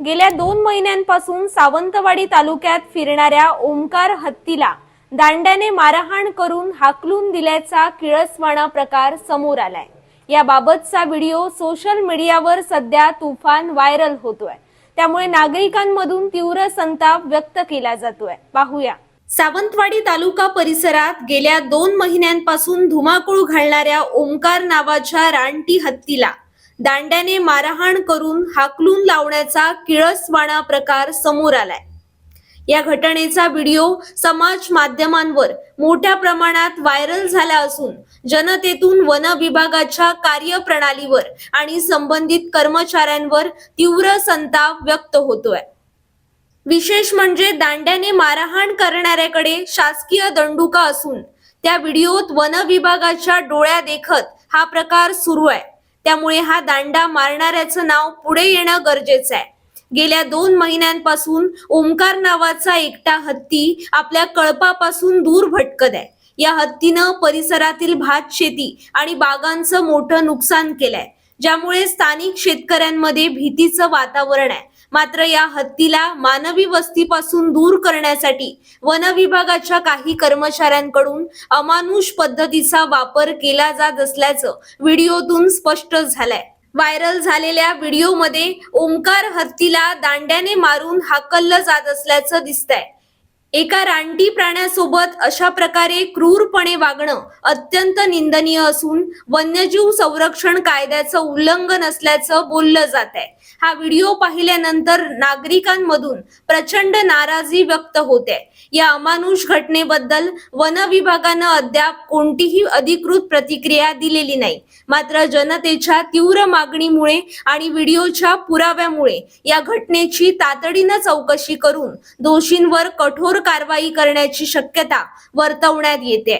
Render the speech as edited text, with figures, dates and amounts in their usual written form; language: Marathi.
गेल्या 2 महिन्यांपासून सावंतवाडी तालुक्यात फिरणाऱ्या ओमकार हत्तीला दांड्याने मारहाण करून हाकलून दिल्याचा किळसवाणा प्रकार समोर आलाय। याबाबतचा व्हिडिओ सोशल मीडियावर सध्या तुफान व्हायरल होतोय। त्यामुळे नागरिकांमधून तीव्र संताप व्यक्त केला जातोय। पाहूया। सावंतवाडी तालुका परिसरात गेल्या 2 महिन्यांपासून धुमाकूळ घालणाऱ्या ओमकार नावाच्या रानटी हत्तीला दांड्याने मारहाण करून हाकलून लावण्याचा किळसवाणा प्रकार समोर आलाय। या घटनेचा व्हिडिओ समाज माध्यमांवर मोठ्या प्रमाणात व्हायरल झाला असून जनतेतून वन विभागाच्या कार्यप्रणालीवर आणि संबंधित कर्मचाऱ्यांवर तीव्र संताप व्यक्त होतोय। विशेष म्हणजे दांड्याने मारहाण करणाऱ्याकडे शासकीय दंडुका असून त्या व्हिडिओत वन विभागाच्या डोळ्यादेखत हा प्रकार सुरू आहे। त्यामुळे हा दांडा मारणाऱ्याचं नाव पुढे येणं गरजेचं आहे। गेल्या 2 महिन्यांपासून ओमकार नावाचा एकटा हत्ती आपल्या कळपापासून दूर भटकत आहे। या हत्तीनं परिसरातील भात शेती आणि बागांचं मोठं नुकसान केलंय, ज्यामुळे स्थानिक शेतकऱ्यांमध्ये भीतीचं वातावरण आहे। मात्र या हत्तीला मानवी वस्तीपासून दूर करण्यासाठी वन विभागाच्या काही कर्मचाऱ्यांकडून अमानुष पद्धतीचा वापर केला जात असल्याचं व्हिडिओतून स्पष्ट झालंय। व्हायरल झालेल्या व्हिडिओमध्ये ओमकार हत्तीला दांड्याने मारून हाकललं जात असल्याचं दिसतंय। एका रानटी प्राण्यासोबत अशा प्रकारे क्रूरपणे वागणं अत्यंत निंदनीय असून वन्यजीव संरक्षण कायद्याचं उल्लंघन असल्याचं बोललं जात आहे। हा व्हिडिओ पाहिल्यानंतर नागरिकांमधून प्रचंड नाराजी व्यक्त होते। या अमानुष घटनेबद्दल वन विभागानं अद्याप कोणतीही अधिकृत प्रतिक्रिया दिलेली नाही। मात्र जनतेच्या तीव्र मागणीमुळे आणि व्हिडिओच्या पुराव्यामुळे या घटनेची तातडीनं चौकशी करून दोषींवर कठोर कारवाई करण्याची शक्यता वर्तवण्यात येते।